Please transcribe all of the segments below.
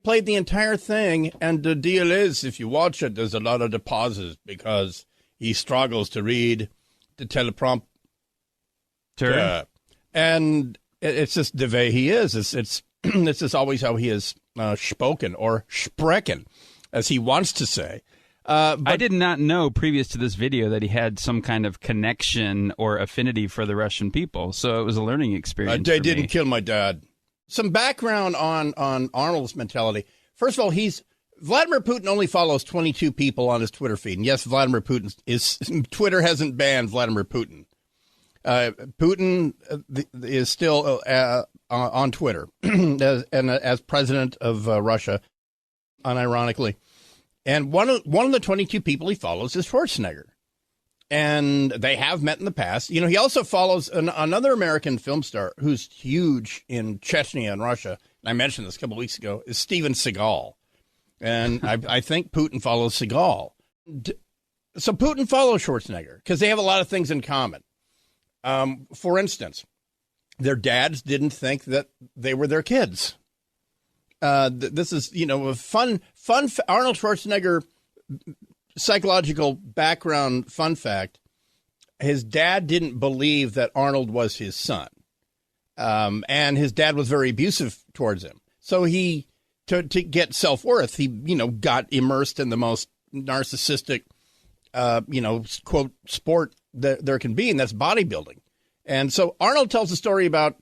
played the entire thing, and the deal is, if you watch it, there's a lot of pauses because he struggles to read the teleprompter. And it's just the way he is. It's just always how he is spoken, or sprechen, as he wants to say. But I did not know previous to this video that he had some kind of connection or affinity for the Russian people. So it was a learning experience. They didn't kill my dad. Some background on Arnold's mentality. First of all, Vladimir Putin only follows 22 people on his Twitter feed. And yes, Vladimir Putin Twitter hasn't banned Vladimir Putin. Putin is still on Twitter as president of Russia, unironically. And one of the 22 people he follows is Schwarzenegger. And they have met in the past. You know, he also follows another American film star who's huge in Chechnya and Russia. And I mentioned this a couple of weeks ago, is Steven Seagal. And I think Putin follows Seagal. So Putin follows Schwarzenegger because they have a lot of things in common. For instance, their dads didn't think that they were their kids. This is, a fun Arnold Schwarzenegger psychological background fun fact. His dad didn't believe that Arnold was his son. And his dad was very abusive towards him. So to get self-worth, he, got immersed in the most narcissistic, quote, sport that there can be, and that's bodybuilding. And so Arnold tells a story about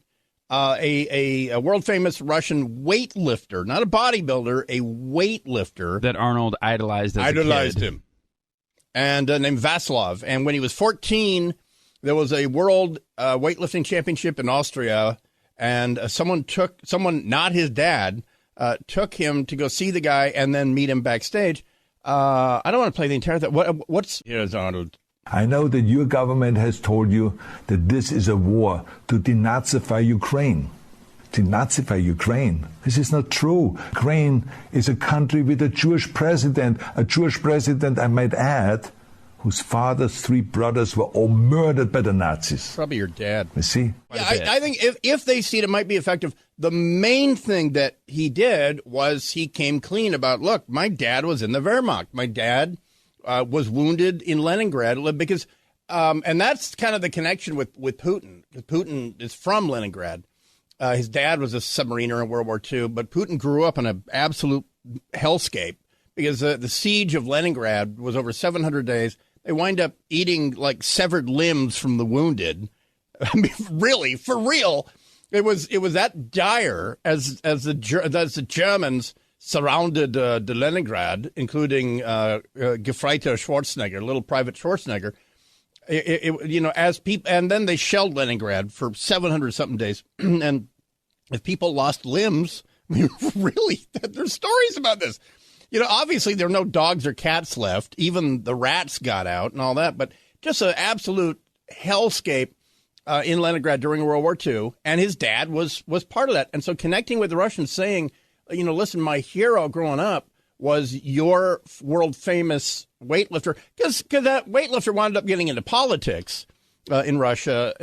a world-famous Russian weightlifter, not a bodybuilder, a weightlifter. That Arnold idolized as a kid. Him. And named Vasilov. And when he was 14, there was a world weightlifting championship in Austria, and someone, not his dad, took him to go see the guy and then meet him backstage. I don't want to play the entire thing. Here's Arnold. I know that your government has told you that this is a war to denazify Ukraine. Denazify Ukraine. This is not true. Ukraine is a country with a Jewish president, I might add, whose father's 3 brothers were all murdered by the Nazis. Probably your dad. You see? Yeah, I think if they see it might be effective. The main thing that he did was he came clean about, look, my dad was in the Wehrmacht. My dad was wounded in Leningrad because, and that's kind of the connection with Putin. Putin is from Leningrad. His dad was a submariner in World War II, but Putin grew up in an absolute hellscape because the siege of Leningrad was over 700 days. They wind up eating like severed limbs from the wounded. I mean, really, for real. It was that dire as the Germans surrounded Leningrad, including Gefreiter Schwarzenegger, little Private Schwarzenegger. As people, and then they shelled Leningrad for 700 something days. And if people lost limbs, I mean, really, there's stories about this. Obviously there are no dogs or cats left. Even the rats got out and all that. But just an absolute hellscape in Leningrad during World War II. And his dad was part of that. And so connecting with the Russians, saying, listen, my hero growing up was your world famous weightlifter, because that weightlifter wound up getting into politics in Russia,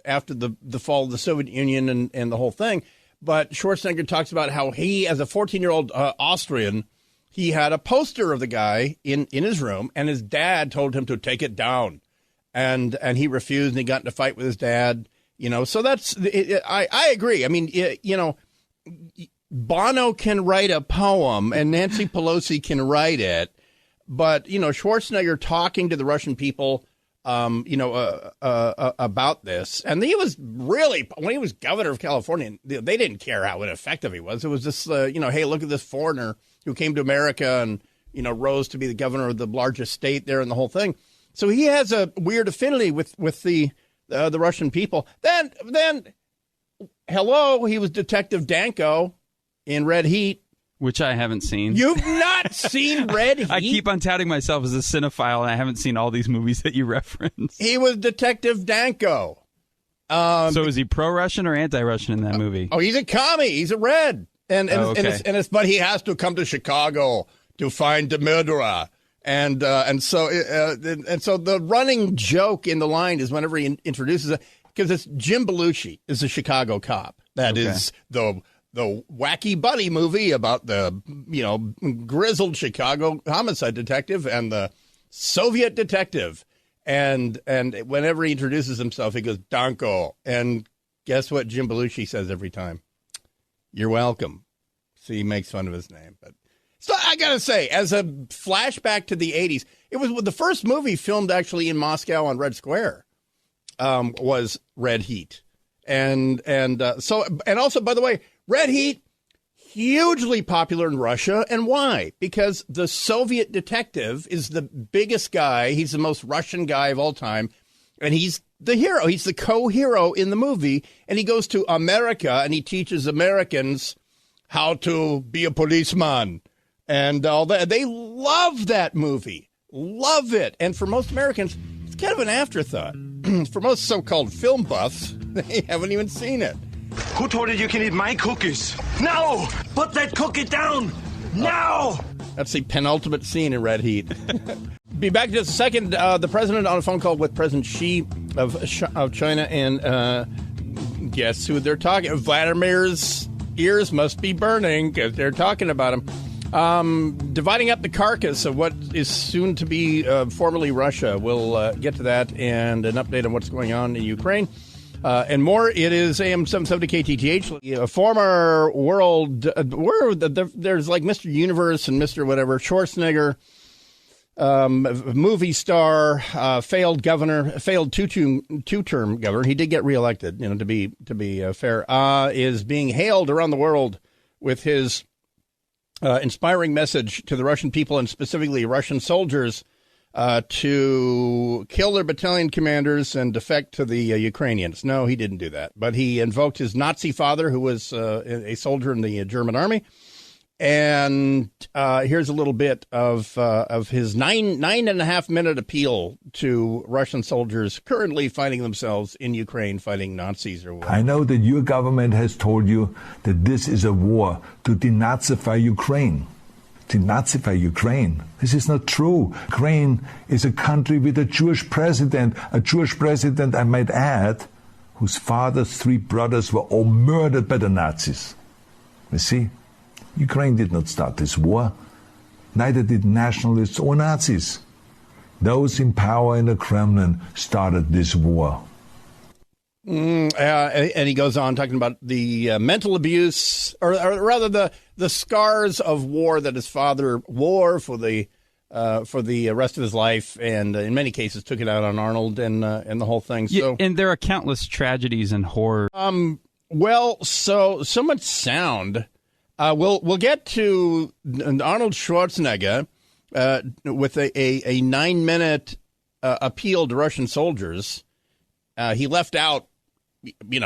after the fall of the Soviet Union and the whole thing. But Schwarzenegger talks about how he, as a 14-year-old Austrian, he had a poster of the guy in his room, and his dad told him to take it down, and he refused, and he got in a fight with his dad. So that's I agree. I mean, Bono can write a poem and Nancy Pelosi can write it, but Schwarzenegger talking to the Russian people, about this, and he was really, when he was governor of California, they didn't care how ineffective he was. It was just, hey, look at this foreigner who came to America and rose to be the governor of the largest state there and the whole thing. So he has a weird affinity with the Russian people. Then, hello, he was Detective Danko in Red Heat, which I haven't seen. You've not seen Red Heat? I keep on touting myself as a cinephile, and I haven't seen all these movies that you reference. He was Detective Danko. So is he pro-Russian or anti-Russian in that movie? Oh, he's a commie. He's a red. But he has to come to Chicago to find the murderer. And so the running joke in the line is whenever he introduces it, because it's Jim Belushi is a Chicago cop. That is the the wacky buddy movie about the, grizzled Chicago homicide detective and the Soviet detective. And whenever he introduces himself, he goes, Danko. And guess what Jim Belushi says every time? You're welcome. So he makes fun of his name. But so I got to say, as a flashback to the 80s, it was the first movie filmed actually in Moscow on Red Square was Red Heat. And also, by the way, Red Heat, hugely popular in Russia. And why? Because the Soviet detective is the biggest guy. He's the most Russian guy of all time. And he's the hero. He's the co-hero in the movie. And he goes to America and he teaches Americans how to be a policeman and all that. They love that movie. Love it. And for most Americans, it's kind of an afterthought. For most so-called film buffs, they haven't even seen it. Who told you you can eat my cookies? No! Put that cookie down! Now! That's the penultimate scene in Red Heat. Be back in just a second. The president on a phone call with President Xi of China, and guess who they're talking? Vladimir's ears must be burning because they're talking about him. Dividing up the carcass of what is soon to be formerly Russia. We'll get to that and an update on what's going on in Ukraine. And more, it is AM 770 KTTH, a former world, there's like Mr. Universe and Mr. whatever, Schwarzenegger, movie star, failed governor, failed two-term governor. He did get reelected, to be fair, is being hailed around the world with his inspiring message to the Russian people and specifically Russian soldiers to kill their battalion commanders and defect to the Ukrainians. No, he didn't do that. But he invoked his Nazi father, who was a soldier in the German army. And here's a little bit of his 9.5 minute appeal to Russian soldiers currently finding themselves in Ukraine fighting Nazis or whatever. I know that your government has told you that this is a war to denazify Ukraine. Denazify Ukraine. This is not true. Ukraine is a country with a Jewish president, I might add, whose father's 3 brothers were all murdered by the Nazis. You see? Ukraine did not start this war. Neither did nationalists or Nazis. Those in power in the Kremlin started this war. And he goes on talking about the mental abuse, or rather the scars of war that his father wore for the rest of his life, and in many cases took it out on Arnold and the whole thing. So, and there are countless tragedies and horror. Well, so much sound. We'll get to Arnold Schwarzenegger with a 9-minute appeal to Russian soldiers. He left out,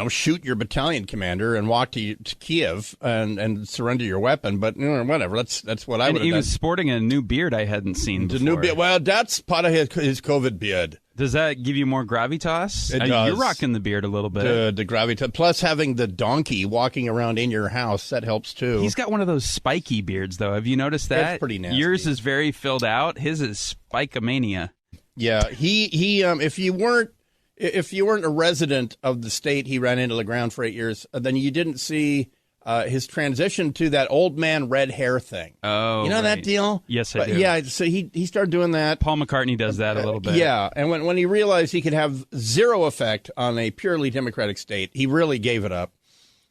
shoot your battalion commander and walk to Kiev and surrender your weapon. But whatever, that's what I would have done. He was sporting a new beard I hadn't seen before. New beard. Well, that's part of his COVID beard. Does that give you more gravitas? It does. You're rocking the beard a little bit. The gravitas. Plus having the donkey walking around in your house, that helps too. He's got one of those spiky beards, though. Have you noticed that? That's pretty nasty. Yours is very filled out. His is spikomania. Yeah, he if you weren't a resident of the state he ran into the ground for 8 years, then you didn't see his transition to that old man red hair thing. Oh, right. That deal? Yes, I do. Yeah, so he started doing that. But Paul McCartney does that a little bit. Yeah, and when he realized he could have zero effect on a purely Democratic state, he really gave it up.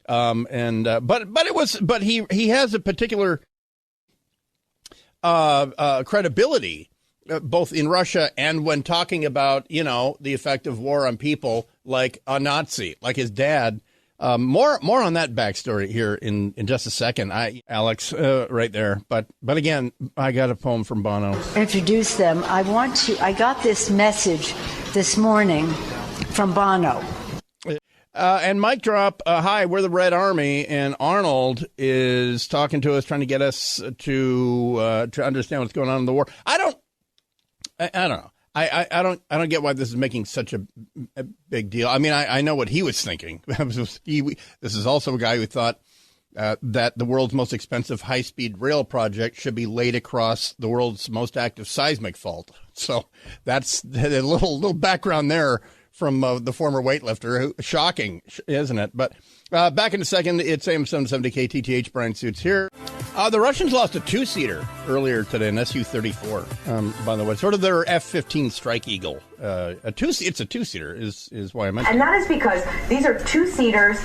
But he has a particular credibility. Both in Russia and when talking about, the effect of war on people like a Nazi, like his dad. More on that backstory here in just a second. Alex, right there. But again, I got a poem from Bono. Introduce them. I got this message this morning from Bono. And mic drop. Hi, we're the Red Army, and Arnold is talking to us, trying to get us to understand what's going on in the war. I don't know. I don't get why this is making such a big deal. I mean, I know what he was thinking. This is also a guy who thought that the world's most expensive high-speed rail project should be laid across the world's most active seismic fault. So that's a little background there from the former weightlifter. Shocking, isn't it? But back in a second, it's AM 770 KTTH. Brian Suits here. The Russians lost a two-seater earlier today, an Su-34, by the way. Sort of their F-15 Strike Eagle. It's a two-seater is why I mentioned. And that is because these are two-seaters.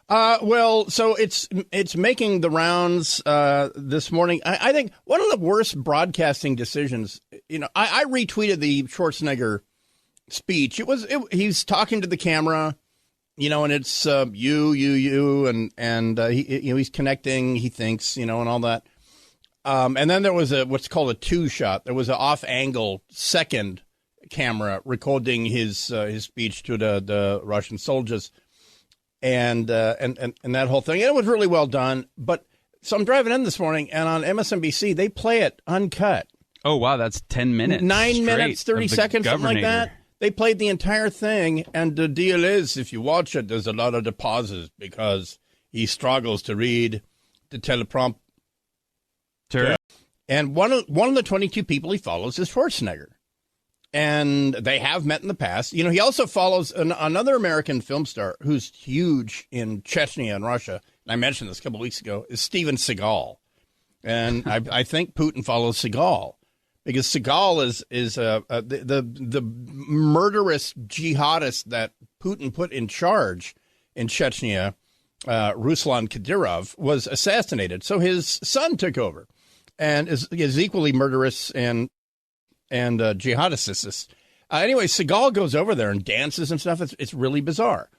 Well, so it's making the rounds this morning. I think one of the worst broadcasting decisions, I retweeted the Schwarzenegger speech. He's talking to the camera, and it's you, and he's connecting, he thinks, and all that. And then there was what's called a two shot. There was an off-angle second camera recording his speech to the Russian soldiers. And that whole thing. And it was really well done. But so I'm driving in this morning, and on MSNBC, they play it uncut. Oh, wow. That's 10 minutes. 9 minutes, 30 seconds, something like that. They played the entire thing. And the deal is, if you watch it, there's a lot of the pauses because he struggles to read the teleprompter. Sure. And one of the 22 people he follows is Schwarzenegger. And they have met in the past. He also follows another American film star who's huge in Chechnya and Russia. And I mentioned this a couple of weeks ago, is Steven Seagal. And I think Putin follows Seagal because Seagal is the murderous jihadist that Putin put in charge in Chechnya. Ruslan Kadyrov was assassinated. So his son took over and is equally murderous and jihadist. Anyway, Seagal goes over there and dances and stuff. It's really bizarre.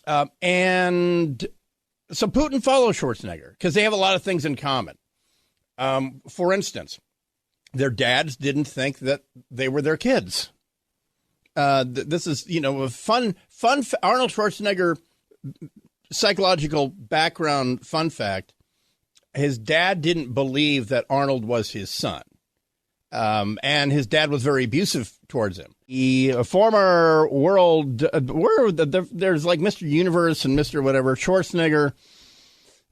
And so Putin follows Schwarzenegger because they have a lot of things in common. For instance, their dads didn't think that they were their kids. This is, a fun Arnold Schwarzenegger psychological background fun fact. His dad didn't believe that Arnold was his son. And his dad was very abusive towards him. A former there's like Mr. Universe and Mr. whatever, Schwarzenegger,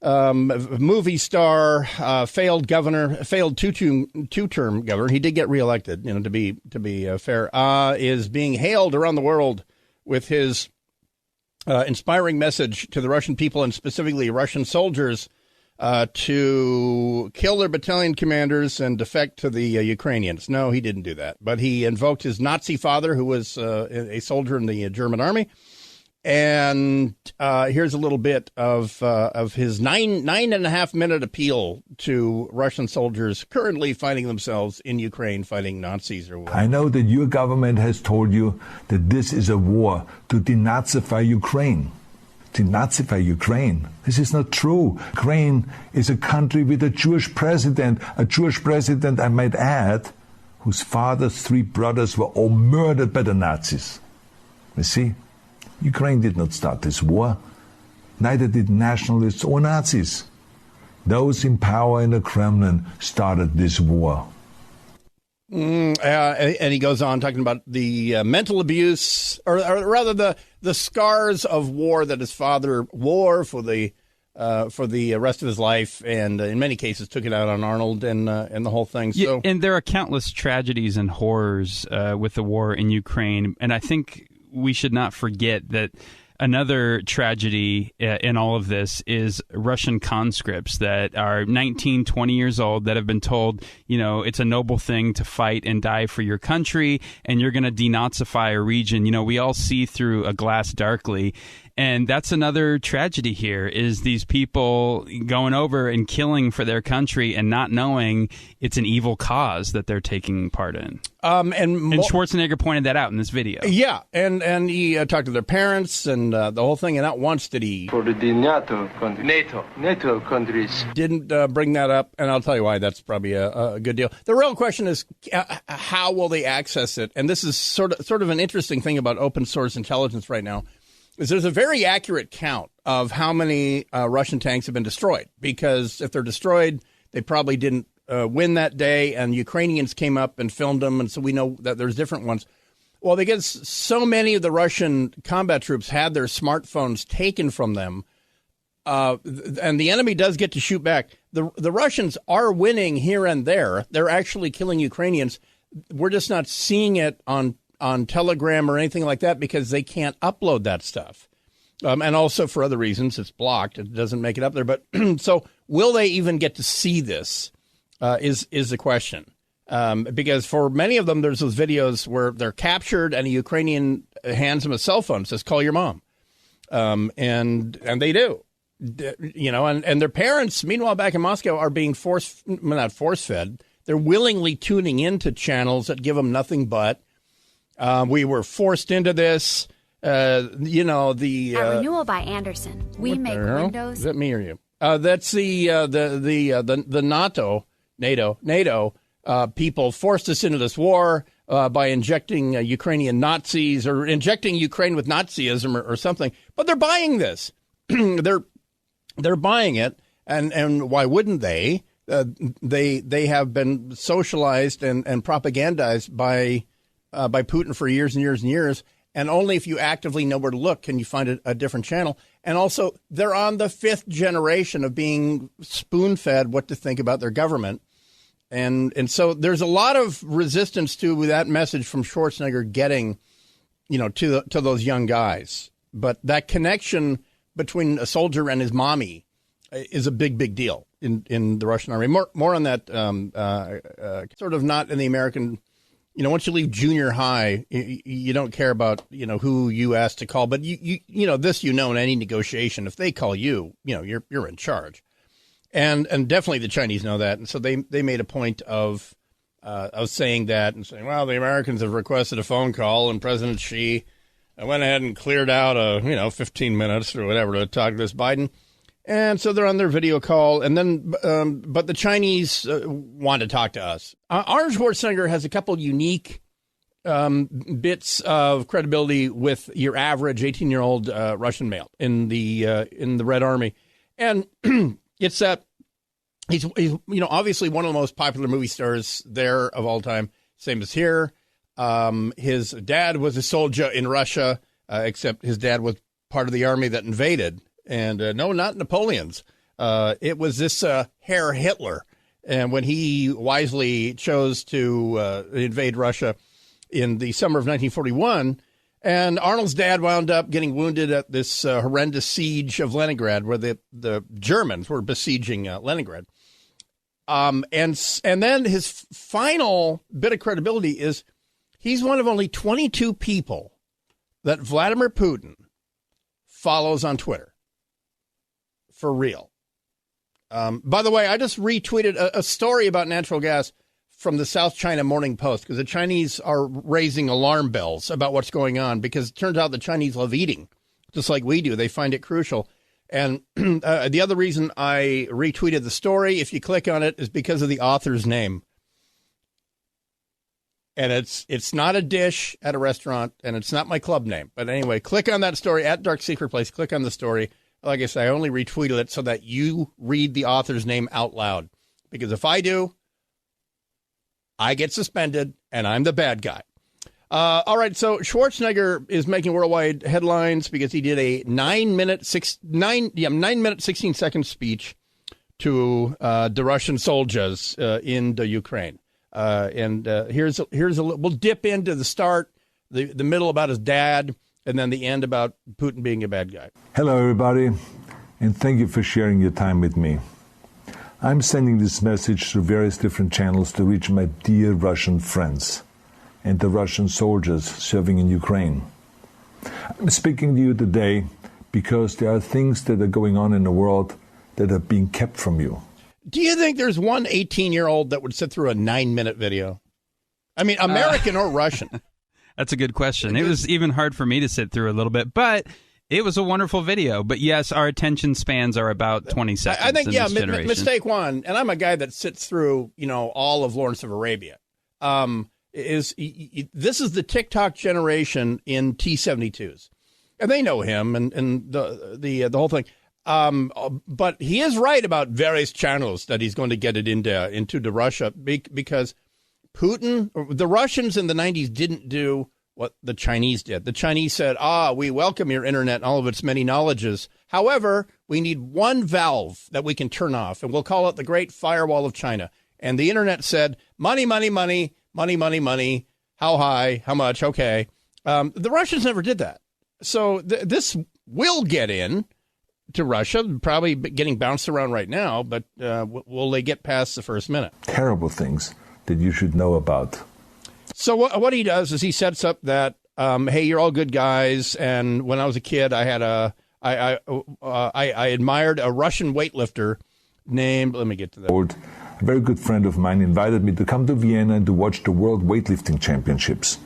movie star, failed governor, failed two-term governor. He did get reelected, to be fair, is being hailed around the world with his inspiring message to the Russian people and specifically Russian soldiers to kill their battalion commanders and defect to the Ukrainians. No, he didn't do that. But he invoked his Nazi father, who was a soldier in the German army. And here's a little bit of his 9.5 minute appeal to Russian soldiers currently finding themselves in Ukraine fighting Nazis. I know that your government has told you that this is a war to denazify Ukraine. Denazify Ukraine. This is not true. Ukraine is a country with a Jewish president, I might add, whose father's 3 brothers were all murdered by the Nazis. You see, Ukraine did not start this war. Neither did nationalists or Nazis. Those in power in the Kremlin started this war. And he goes on talking about the mental abuse, or rather the scars of war that his father wore for the rest of his life, and in many cases took it out on Arnold and the whole thing. So, yeah, and there are countless tragedies and horrors with the war in Ukraine, and I think we should not forget that another tragedy in all of this is Russian conscripts that are 19, 20 years old that have been told, it's a noble thing to fight and die for your country, and you're going to denazify a region. We all see through a glass darkly. And that's another tragedy here, is these people going over and killing for their country and not knowing it's an evil cause that they're taking part in. And Schwarzenegger pointed that out in this video. Yeah, and he talked to their parents and the whole thing, and not once did he... For the NATO countries. Didn't bring that up, and I'll tell you why that's probably a good deal. The real question is, how will they access it? And this is sort of an interesting thing about open source intelligence right now. There's a very accurate count of how many Russian tanks have been destroyed, because if they're destroyed, they probably didn't win that day, and Ukrainians came up and filmed them, and so we know that there's different ones. Well, because so many of the Russian combat troops had their smartphones taken from them, and the enemy does get to shoot back. The Russians are winning here and there. They're actually killing Ukrainians. We're just not seeing it on on Telegram or anything like that because they can't upload that stuff. And also for other reasons, it's blocked. It doesn't make it up there. But so will they even get to see this is the question. Because for many of them, there's those videos where they're captured and a Ukrainian hands them a cell phone, says, call your mom. And they do, you know, and their parents, meanwhile, back in Moscow, are being not force fed. They're willingly tuning into channels that give them nothing but we were forced into this. You know, the Renewal by Anderson. We make windows. Is that me or you? That's the NATO people forced us into this war by injecting Ukrainian Nazis or injecting Ukraine with Nazism or something. But they're buying this. they're buying it, and why wouldn't they? They have been socialized and propagandized by Putin for years and years and years. And only if you actively know where to look can you find a different channel. And also, they're on the 5th generation of being spoon-fed what to think about their government. And so there's a lot of resistance to that message from Schwarzenegger getting, you know, to those young guys. But that connection between a soldier and his mommy is a big deal in the Russian army. More on that, sort of not in the American. You know, once you leave junior high, you don't care about, you know, who you asked to call. But you know this, you know, in any negotiation, if they call you, you know, you're in charge. And definitely the Chinese know that. And so they made a point of saying that and saying, well, the Americans have requested a phone call and President Xi went ahead and cleared out 15 minutes or whatever to talk to this Biden. And so they're on their video call. And then but the Chinese want to talk to us. Arnold Schwarzenegger has a couple unique bits of credibility with your average 18-year-old Russian male in the Red Army. And it's that he's obviously one of the most popular movie stars there of all time, same as here. His dad was a soldier in Russia, except his dad was part of the army that invaded. And no, not Napoleon's. It was this Herr Hitler. And when he wisely chose to invade Russia in the summer of 1941, and Arnold's dad wound up getting wounded at this horrendous siege of Leningrad, where the Germans were besieging Leningrad. And then his final bit of credibility is he's one of only 22 people that Vladimir Putin follows on Twitter. For real. By the way, I just retweeted a story about natural gas from the South China Morning Post, because the Chinese are raising alarm bells about what's going on, because it turns out the Chinese love eating, just like we do. They find it crucial. And the other reason I retweeted the story, if you click on it, is because of the author's name. And it's not a dish at a restaurant, and it's not my club name. But anyway, click on that story at Dark Secret Place. Click on the story. Like I said, I only retweeted it so that you read the author's name out loud. Because if I do, I get suspended, and I'm the bad guy. All right, so Schwarzenegger is making worldwide headlines because he did a 9-minute 16-second speech to the Russian soldiers in the Ukraine. Here's a we'll dip into the start, the middle about his dad, and then the end about Putin being a bad guy. Hello, everybody, and thank you for sharing your time with me. I'm sending this message through various different channels to reach my dear Russian friends and the Russian soldiers serving in Ukraine. I'm speaking to you today because there are things that are going on in the world that are being kept from you. Do you think there's one 18-year-old that would sit through a 9-minute video? I mean, American or Russian? That's a good question. It was even hard for me to sit through a little bit, but it was a wonderful video. But yes, our attention spans are about 20 seconds. I think, in this generation. Mistake one, and I'm a guy that sits through, all of Lawrence of Arabia. This is the TikTok generation in T-72s, and they know him and the whole thing. But he is right about various channels that he's going to get it into Russia because Putin, the Russians in the 90s didn't do what the Chinese did. The Chinese said, we welcome your internet and all of its many knowledges. However, we need one valve that we can turn off, and we'll call it the Great Firewall of China. And the internet said, money, money, money, money, money, money. how high, how much, okay. The Russians never did that. So this will get in to Russia, probably getting bounced around right now, but will they get past the first minute? Terrible things that you should know about. So what he does is he sets up that, hey, you're all good guys, and when I was a kid, I had I admired a Russian weightlifter named, let me get to that. A very good friend of mine invited me to come to Vienna and to watch the World Weightlifting Championships.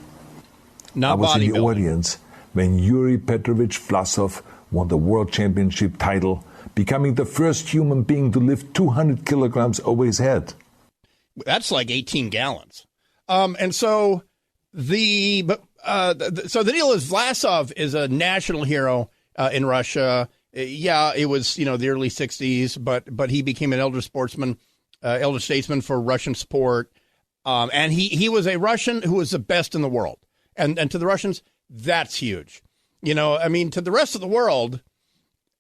I was in the audience when Yuri Petrovich Vlasov won the World Championship title, becoming the first human being to lift 200 kilograms over his head. That's like 18 gallons. And so the deal is Vlasov is a national hero in Russia. Yeah, it was, the early 60s, but he became an elder statesman for Russian sport. And he was a Russian who was the best in the world. And to the Russians, that's huge. To the rest of the world,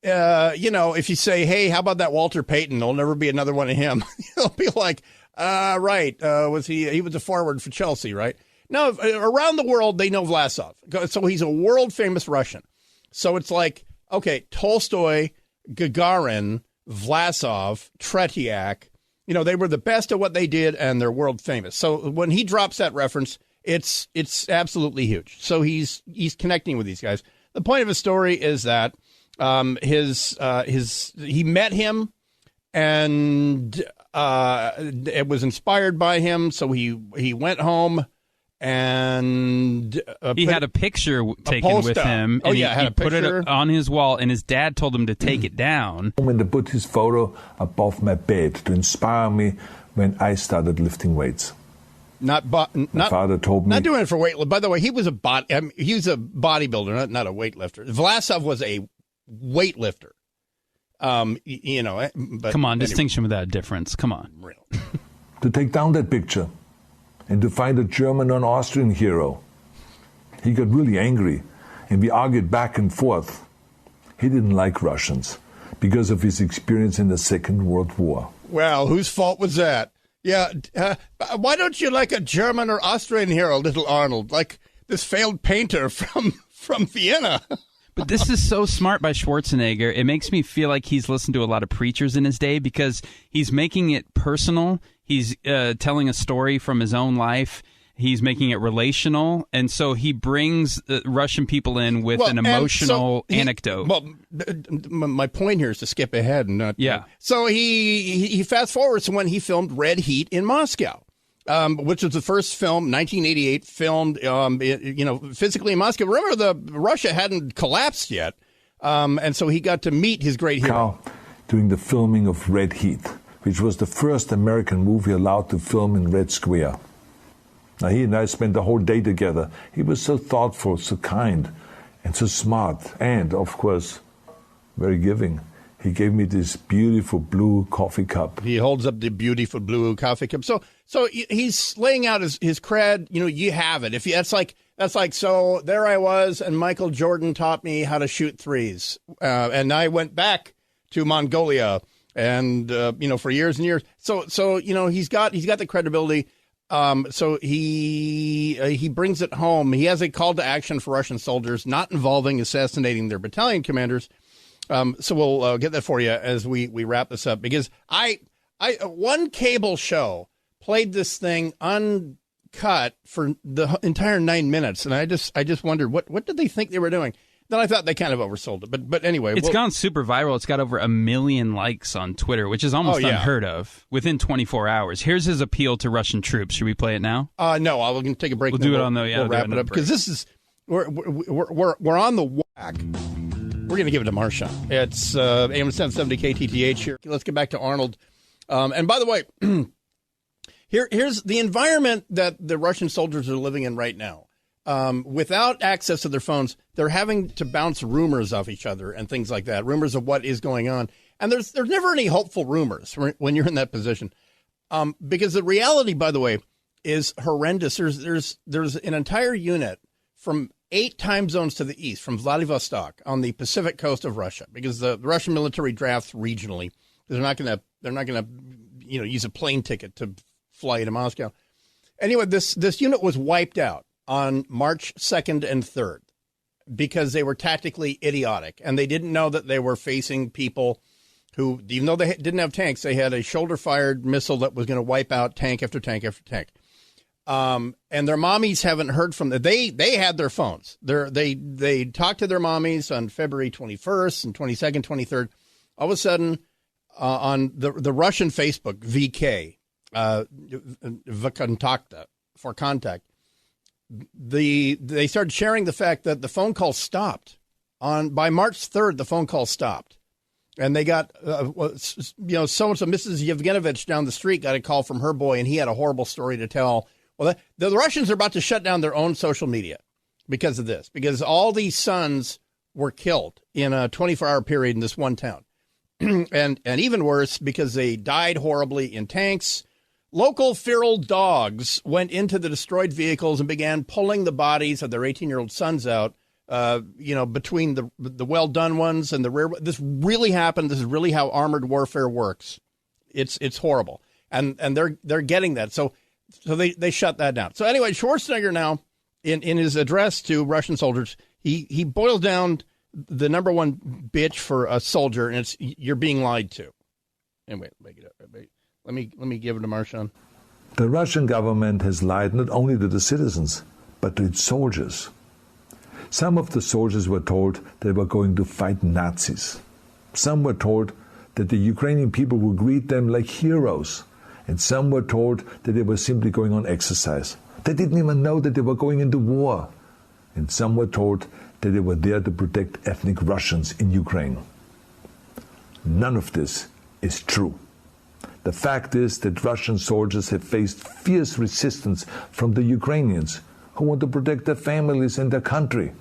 if you say, hey, how about that Walter Payton? There'll never be another one of him. They'll be like, right. He was a forward for Chelsea, right? No, around the world, they know Vlasov. So he's a world famous Russian. So it's like, okay, Tolstoy, Gagarin, Vlasov, Tretiak, they were the best at what they did and they're world famous. So when he drops that reference, it's absolutely huge. So he's connecting with these guys. The point of his story is that he met him and it was inspired by him. So he went home and he had a picture taken with him. And he put it on his wall, and his dad told him to take it down. When they put his photo above my bed to inspire me when I started lifting weights. My father told me, not doing it for weight. By the way, he was a bodybuilder, not a weightlifter. Vlasov was a weightlifter. But come on, distinction without difference. Come on, real. To take down that picture and to find a German or an Austrian hero. He got really angry, and we argued back and forth. He didn't like Russians because of his experience in the Second World War. Well, whose fault was that? Yeah, why don't you like a German or Austrian hero, little Arnold, like this failed painter from Vienna? But this is so smart by Schwarzenegger. It makes me feel like he's listened to a lot of preachers in his day because he's making it personal. He's telling a story from his own life. He's making it relational. And so he brings Russian people in with an emotional anecdote. My point here is to skip ahead. And not, yeah. So he fast forwards to when he filmed Red Heat in Moscow. Which was the first film, 1988, filmed, physically in Moscow. Remember, Russia hadn't collapsed yet, and so he got to meet his great hero. Doing the filming of Red Heat, which was the first American movie allowed to film in Red Square. Now, he and I spent the whole day together. He was so thoughtful, so kind, and so smart, and, of course, very giving. He gave me this beautiful blue coffee cup. He holds up the beautiful blue coffee cup. So he's laying out his cred. You have it. That's like. So there I was, and Michael Jordan taught me how to shoot threes, and I went back to Mongolia, and for years and years. So he's got the credibility. So he brings it home. He has a call to action for Russian soldiers not involving assassinating their battalion commanders. So we'll get that for you as we wrap this up, because one cable show played this thing uncut for the entire 9 minutes, and I just wondered what did they think they were doing. Then I thought they kind of oversold it, but anyway, it's gone super viral. It's got over 1 million likes on Twitter, which is almost unheard of within 24 hours. Here's his appeal to Russian troops. Should we play it now? No, we're going to take a break. We'll do it on the we'll wrap it up because this is we're on the whack. We're going to give it a Marshawn. It's AM 770 KTTH here. Let's get back to Arnold. And by the way, here's the environment that the Russian soldiers are living in right now. Without access to their phones, they're having to bounce rumors off each other and things like that, rumors of what is going on. And there's never any hopeful rumors when you're in that position. Because the reality, by the way, is horrendous. There's an entire unit from 8 time zones to the east, from Vladivostok on the Pacific coast of Russia, because the Russian military drafts regionally. They're not going to use a plane ticket to fly to Moscow. Anyway, this unit was wiped out on March 2nd and 3rd because they were tactically idiotic, and they didn't know that they were facing people who, even though they didn't have tanks, they had a shoulder-fired missile that was going to wipe out tank after tank after tank. And their mommies haven't heard from them. They had their phones. They talked to their mommies on February 21st and 22nd, 23rd. All of a sudden, on the Russian Facebook, VK, for contact, they started sharing the fact that the phone call stopped. By March 3rd, the phone call stopped. And they got, so-and-so, Mrs. Yevgenovich down the street got a call from her boy, and he had a horrible story to tell. Well, the Russians are about to shut down their own social media because of this, because all these sons were killed in a 24-hour period in this one town. and even worse, because they died horribly in tanks. Local feral dogs went into the destroyed vehicles and began pulling the bodies of their 18-year-old sons out, between the well-done ones and the rear. This really happened. This is really how armored warfare works. It's horrible. And they're getting that. So they shut that down. So anyway, Schwarzenegger now, in his address to Russian soldiers, he boils down the number one bitch for a soldier, and it's you're being lied to. Anyway, let me give it to Marshawn. The Russian government has lied not only to the citizens, but to its soldiers. Some of the soldiers were told they were going to fight Nazis. Some were told that the Ukrainian people would greet them like heroes. And some were told that they were simply going on exercise. They didn't even know that they were going into war. And some were told that they were there to protect ethnic Russians in Ukraine. None of this is true. The fact is that Russian soldiers have faced fierce resistance from the Ukrainians who want to protect their families and their country.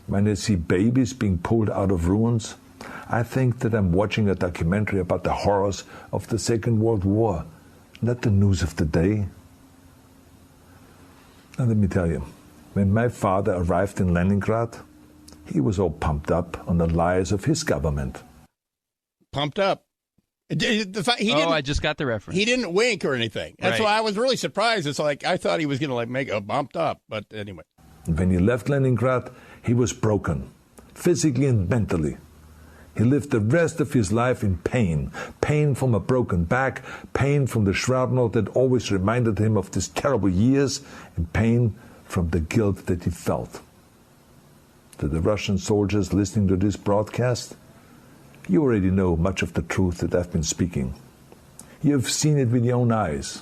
When I see babies being pulled out of ruins, I think that I'm watching a documentary about the horrors of the Second World War, not the news of the day. Now let me tell you, when my father arrived in Leningrad, he was all pumped up on the lies of his government. Pumped up? I just got the reference. He didn't wink or anything. That's right. why I was really surprised. It's like I thought he was going to make a bumped up, but anyway. When he left Leningrad, he was broken, physically and mentally. He lived the rest of his life in pain. Pain from a broken back, pain from the shrapnel that always reminded him of these terrible years, and pain from the guilt that he felt. To the Russian soldiers listening to this broadcast, you already know much of the truth that I've been speaking. You've seen it with your own eyes.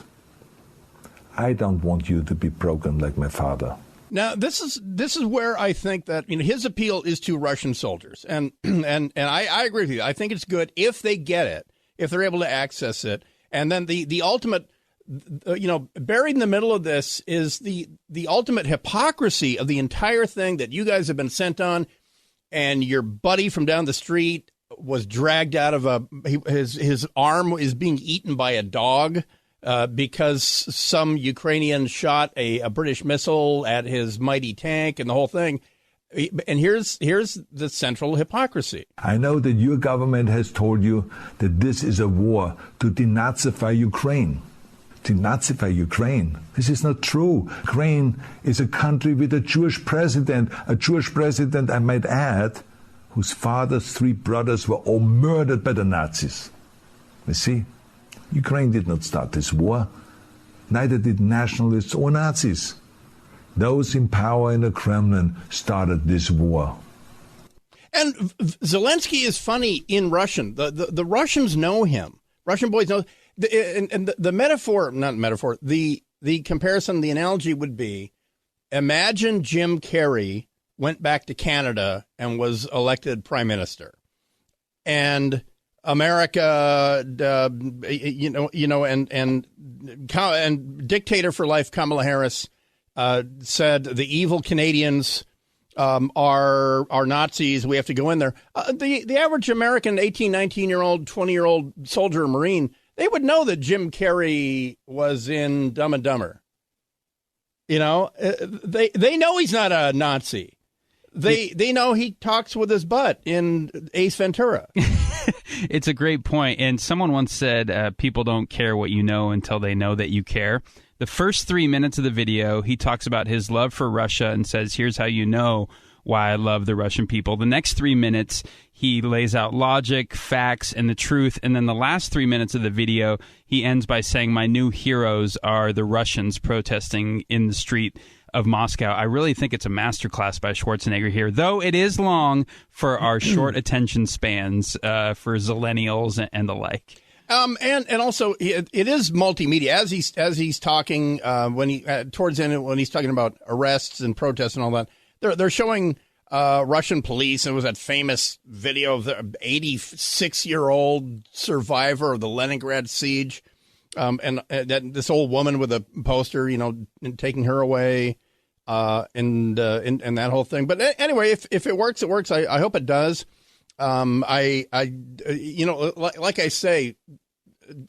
I don't want you to be broken like my father. Now, this is where I think that his appeal is to Russian soldiers, and I agree with you. I think it's good if they get it, if they're able to access it, and then the ultimate, buried in the middle of this is the ultimate hypocrisy of the entire thing that you guys have been sent on, and your buddy from down the street was dragged out of his arm is being eaten by a dog. Because some Ukrainian shot a British missile at his mighty tank and the whole thing. And here's the central hypocrisy. I know that your government has told you that this is a war to denazify Ukraine. Denazify Ukraine? This is not true. Ukraine is a country with a Jewish president, I might add, whose father's 3 brothers were all murdered by the Nazis. You see? Ukraine did not start this war. Neither did nationalists or Nazis. Those in power in the Kremlin started this war. And Zelensky is funny in Russian. The Russians know him. Russian boys know. The comparison, the analogy would be, imagine Jim Carrey went back to Canada and was elected prime minister. And America, and dictator for life Kamala Harris said the evil Canadians are Nazis. We have to go in there. The average American 18, 19-year-old, 20-year-old soldier or Marine, they would know that Jim Carrey was in Dumb and Dumber. They know he's not a Nazi. They know he talks with his butt in Ace Ventura. It's a great point. And someone once said, people don't care what you know until they know that you care. The first 3 minutes of the video, he talks about his love for Russia and says, here's how you know why I love the Russian people. The next 3 minutes, he lays out logic, facts, and the truth. And then the last 3 minutes of the video, he ends by saying, my new heroes are the Russians protesting in the street of Moscow. I really think it's a masterclass by Schwarzenegger here, though it is long for our short attention spans for Zillennials and the like. And also it is multimedia as he's talking when he towards the end when he's talking about arrests and protests and all that. They're showing Russian police. It was that famous video of the 86-year-old survivor of the Leningrad siege, and this old woman with a poster, taking her away, and that whole thing. But anyway, if it works, it works. I hope it does. Like I say,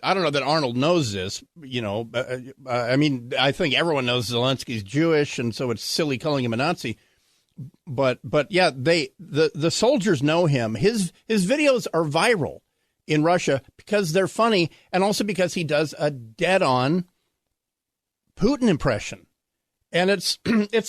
I don't know that Arnold knows this. I mean, I think everyone knows Zelensky's Jewish, and so it's silly calling him a Nazi. But yeah, the soldiers know him. His videos are viral in Russia because they're funny, and also because he does a dead-on Putin impression. And it's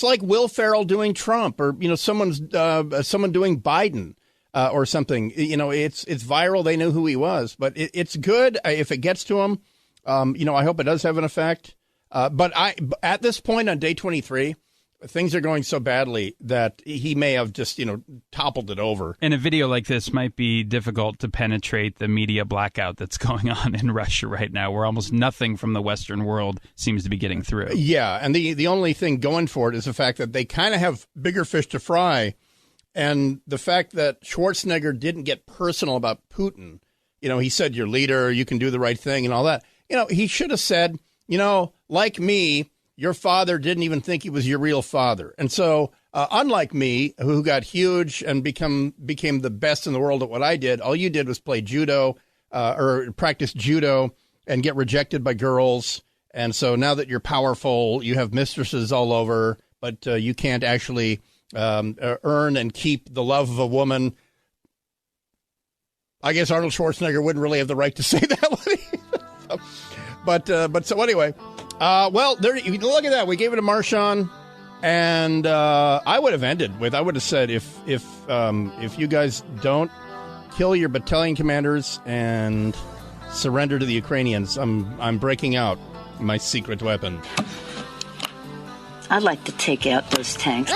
like Will Ferrell doing Trump, or someone doing Biden, or something. It's viral. They knew who he was, but it's good if it gets to him. I hope it does have an effect. But at this point on day 23. Things are going so badly that he may have just, toppled it over. And a video like this might be difficult to penetrate the media blackout that's going on in Russia right now, where almost nothing from the Western world seems to be getting through. Yeah, and the only thing going for it is the fact that they kind of have bigger fish to fry. And the fact that Schwarzenegger didn't get personal about Putin, he said, your leader, you can do the right thing and all that. He should have said, like me, your father didn't even think he was your real father. And so unlike me, who got huge and became the best in the world at what I did, all you did was play judo or practice judo and get rejected by girls. And so now that you're powerful, you have mistresses all over, but you can't actually earn and keep the love of a woman. I guess Arnold Schwarzenegger wouldn't really have the right to say that, would he? So anyway. Well, there. Look at that. We gave it a Marshawn, and I would have ended with. I would have said, if you guys don't kill your battalion commanders and surrender to the Ukrainians, I'm breaking out my secret weapon. I'd like to take out those tanks.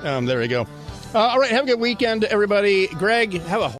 There we go. All right. Have a good weekend, everybody. Greg, have a